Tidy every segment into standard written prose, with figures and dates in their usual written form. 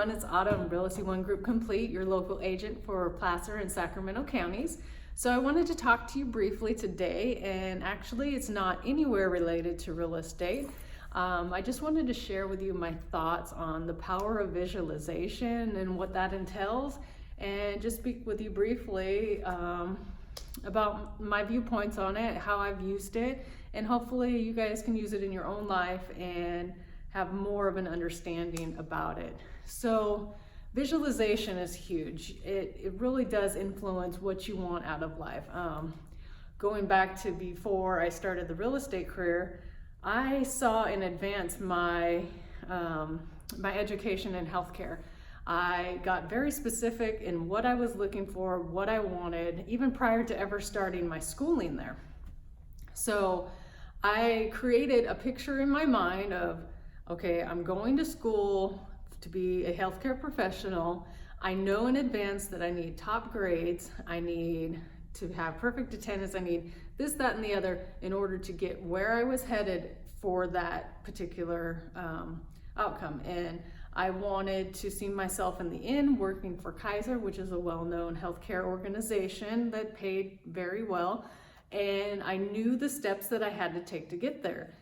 everyone, it's Autumn, Realty One Group Complete, your local agent for Placer and Sacramento counties. So I wanted to talk to you briefly today, and actually it's not anywhere related to real estate. I just wanted to share with you my thoughts on the power of visualization and what that entails, and just speak with you briefly about my viewpoints on it, how I've used it, and hopefully you guys can use it in your own life and have more of an understanding about it. So visualization is huge. It really does influence what you want out of life. Going back to before I started the real estate career, I saw in advance my education in healthcare. I got very specific in what I was looking for, what I wanted, even prior to ever starting my schooling there. So I created a picture in my mind of, okay, I'm going to school to be a healthcare professional. I know in advance that I need top grades. I need to have perfect attendance. I need this, that, and the other in order to get where I was headed for that particular outcome. And I wanted to see myself in the end working for Kaiser, which is a well-known healthcare organization that paid very well. And I knew the steps that I had to take to get there.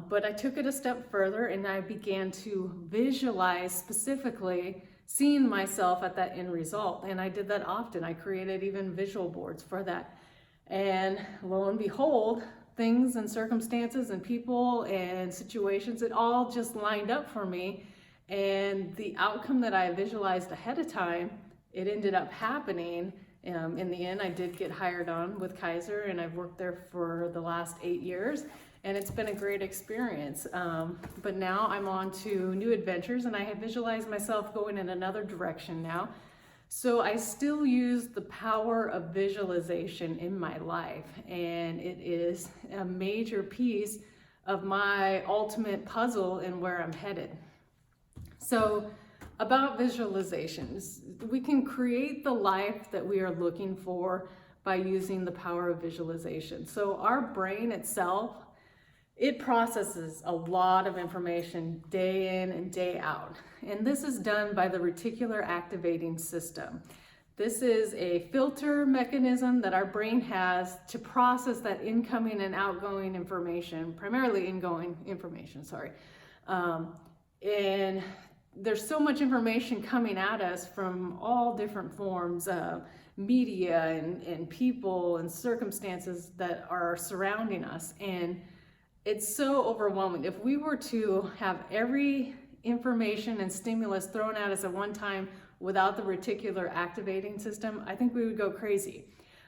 But I took it a step further and I began to visualize specifically seeing myself at that end result. And I did that often. I created even visual boards for that. And lo and behold, things and circumstances and people and situations, it all just lined up for me. And the outcome that I visualized ahead of time, it ended up happening. In the end, I did get hired on with Kaiser, and I've worked there for the last 8 years. And it's been a great experience. But now I'm on to new adventures, and I have visualized myself going in another direction now. So I still use the power of visualization in my life, and it is a major piece of my ultimate puzzle in where I'm headed. So about visualizations, we can create the life that we are looking for by using the power of visualization. So our brain itself, it processes a lot of information day in and day out. And this is done by the reticular activating system. This is a filter mechanism that our brain has to process that incoming and outgoing information, primarily ingoing information, and there's so much information coming at us from all different forms of media and people and circumstances that are surrounding us. And it's so overwhelming. If we were to have every information and stimulus thrown at us at one time without the reticular activating system, I think we would go crazy.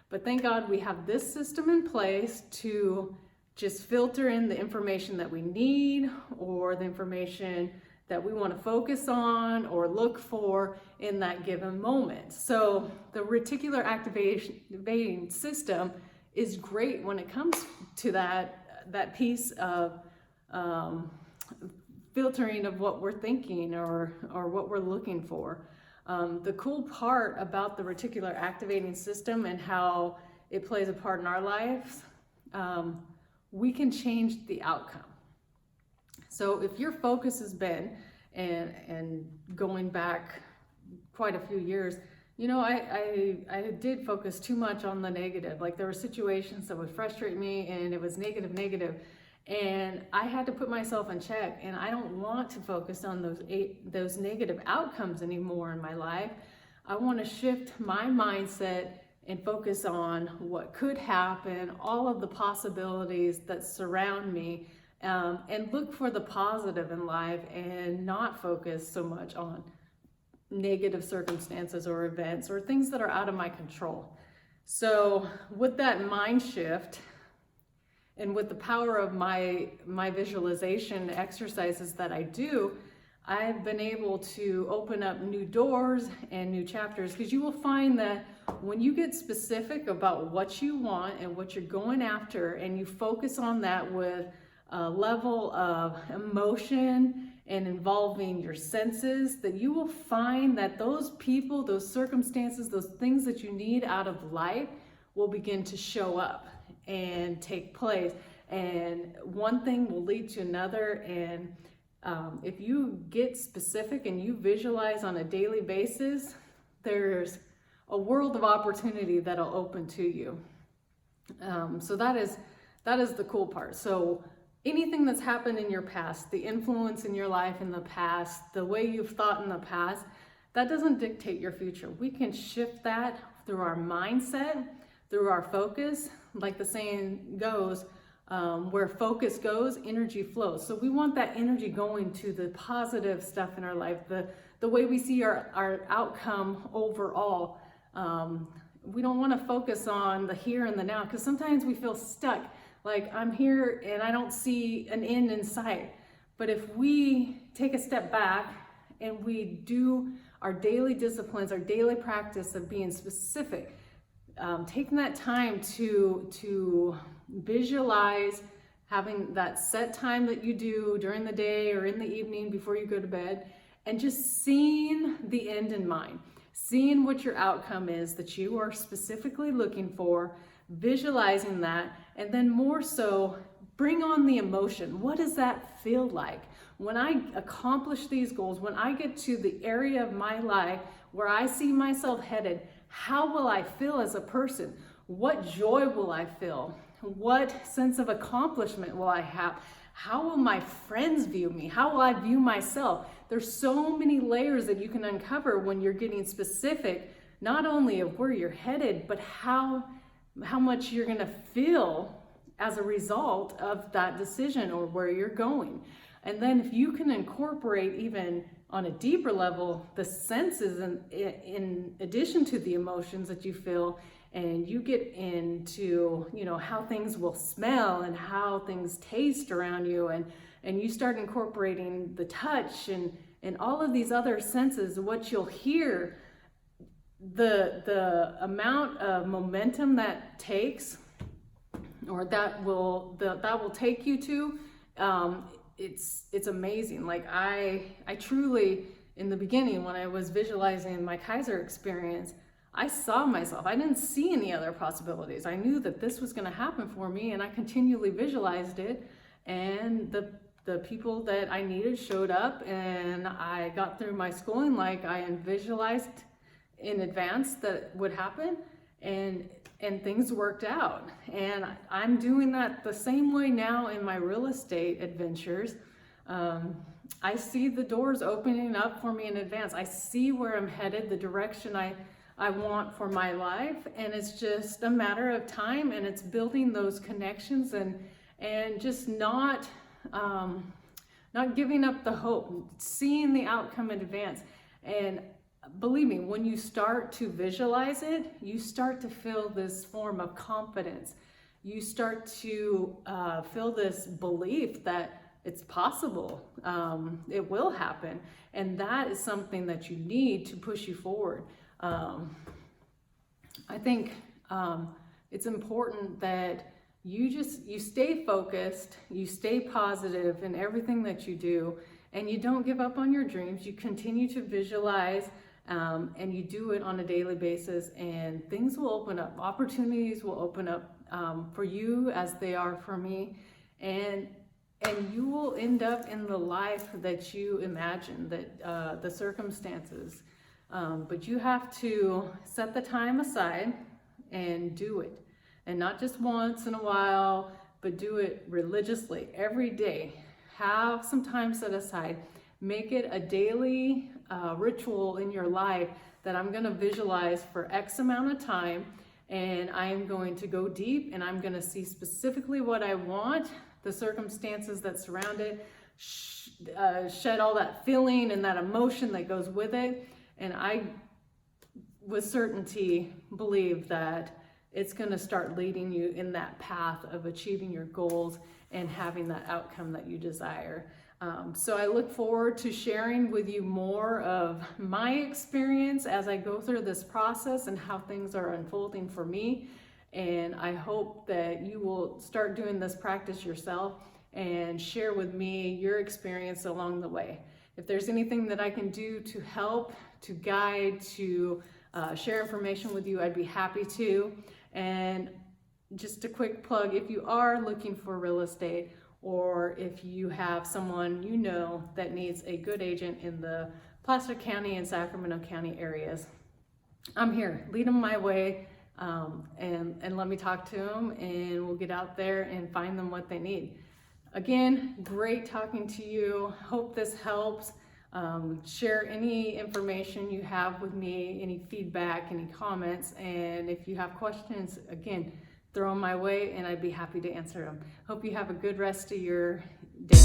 But thank God we have this system in place to just filter in the information that we need, or the information that we want to focus on or look for in that given moment. So the reticular activating system is great when it comes to that piece of filtering of what we're thinking or what we're looking for. The cool part about the reticular activating system and how it plays a part in our lives, we can change the outcome. So if your focus has been, and going back quite a few years, you know, I did focus too much on the negative. Like there were situations that would frustrate me and it was negative. And I had to put myself in check, and I don't want to focus on those negative outcomes anymore in my life. I want to shift my mindset and focus on what could happen, all of the possibilities that surround me, and look for the positive in life and not focus so much on negative circumstances or events or things that are out of my control. So with that mind shift, and with the power of my visualization exercises that I do, I've been able to open up new doors and new chapters, because you will find that when you get specific about what you want and what you're going after, and you focus on that with a level of emotion and involving your senses, that you will find that those people, those circumstances, those things that you need out of life will begin to show up and take place. And one thing will lead to another, and If you get specific and you visualize on a daily basis, there's a world of opportunity that'll open to you. So that is the cool part. So anything that's happened in your past, the influence in your life in the past, the way you've thought in the past, that doesn't dictate your future. We can shift that through our mindset, through our focus. Like the saying goes, where focus goes, energy flows. So we want that energy going to the positive stuff in our life, the way we see our outcome overall. We don't want to focus on the here and the now, because sometimes we feel stuck. Like, I'm here and I don't see an end in sight. But if we take a step back and we do our daily disciplines, our daily practice of being specific, taking that time to visualize, having that set time that you do during the day or in the evening before you go to bed, and just seeing the end in mind, seeing what your outcome is that you are specifically looking for, visualizing that, and then more so, bring on the emotion. What does that feel like? When I accomplish these goals, when I get to the area of my life where I see myself headed, how will I feel as a person? What joy will I feel? What sense of accomplishment will I have? How will my friends view me? How will I view myself? There's so many layers that you can uncover when you're getting specific, not only of where you're headed, but how much you're gonna feel as a result of that decision or where you're going. And then if you can incorporate, even on a deeper level, the senses in addition to the emotions that you feel, and you get into, how things will smell and how things taste around you, and you start incorporating the touch and all of these other senses, what you'll hear, the amount of momentum that takes, or that will take you to, it's amazing. Like I truly, in the beginning, when I was visualizing my Kaiser experience, I saw myself. I didn't see any other possibilities. I knew that this was going to happen for me, and I continually visualized it, and the people that I needed showed up, and I got through my schooling like I visualized in advance that would happen, and things worked out. And I'm doing that the same way now in my real estate adventures. I see the doors opening up for me in advance. I see where I'm headed, the direction I want for my life, and it's just a matter of time, and it's building those connections and just not giving up the hope, seeing the outcome in advance. And believe me, when you start to visualize it, you start to feel this form of confidence. You start to feel this belief that it's possible, it will happen, and that is something that you need to push you forward. I think it's important that you stay focused, you stay positive in everything that you do, and you don't give up on your dreams. You continue to visualize, and you do it on a daily basis, and things will open up. Opportunities will open up for you as they are for me, and you will end up in the life that you imagine, that the circumstances. But you have to set the time aside and do it. And not just once in a while, but do it religiously every day. Have some time set aside. Make it a daily ritual in your life that I'm going to visualize for X amount of time, and I am going to go deep, and I'm going to see specifically what I want, the circumstances that surround it, shed all that feeling and that emotion that goes with it. And I, with certainty, believe that it's going to start leading you in that path of achieving your goals and having that outcome that you desire. So I look forward to sharing with you more of my experience as I go through this process and how things are unfolding for me. And I hope that you will start doing this practice yourself and share with me your experience along the way. If there's anything that I can do to help, to guide, to share information with you, I'd be happy to. And just a quick plug, if you are looking for real estate, or if you have someone you know that needs a good agent in the Placer County and Sacramento County areas, I'm here. Lead them my way, and let me talk to them, and we'll get out there and find them what they need. Again, great talking to you. Hope this helps. Share any information you have with me, any feedback, any comments, and if you have questions, again, throw them my way and I'd be happy to answer them. Hope you have a good rest of your day.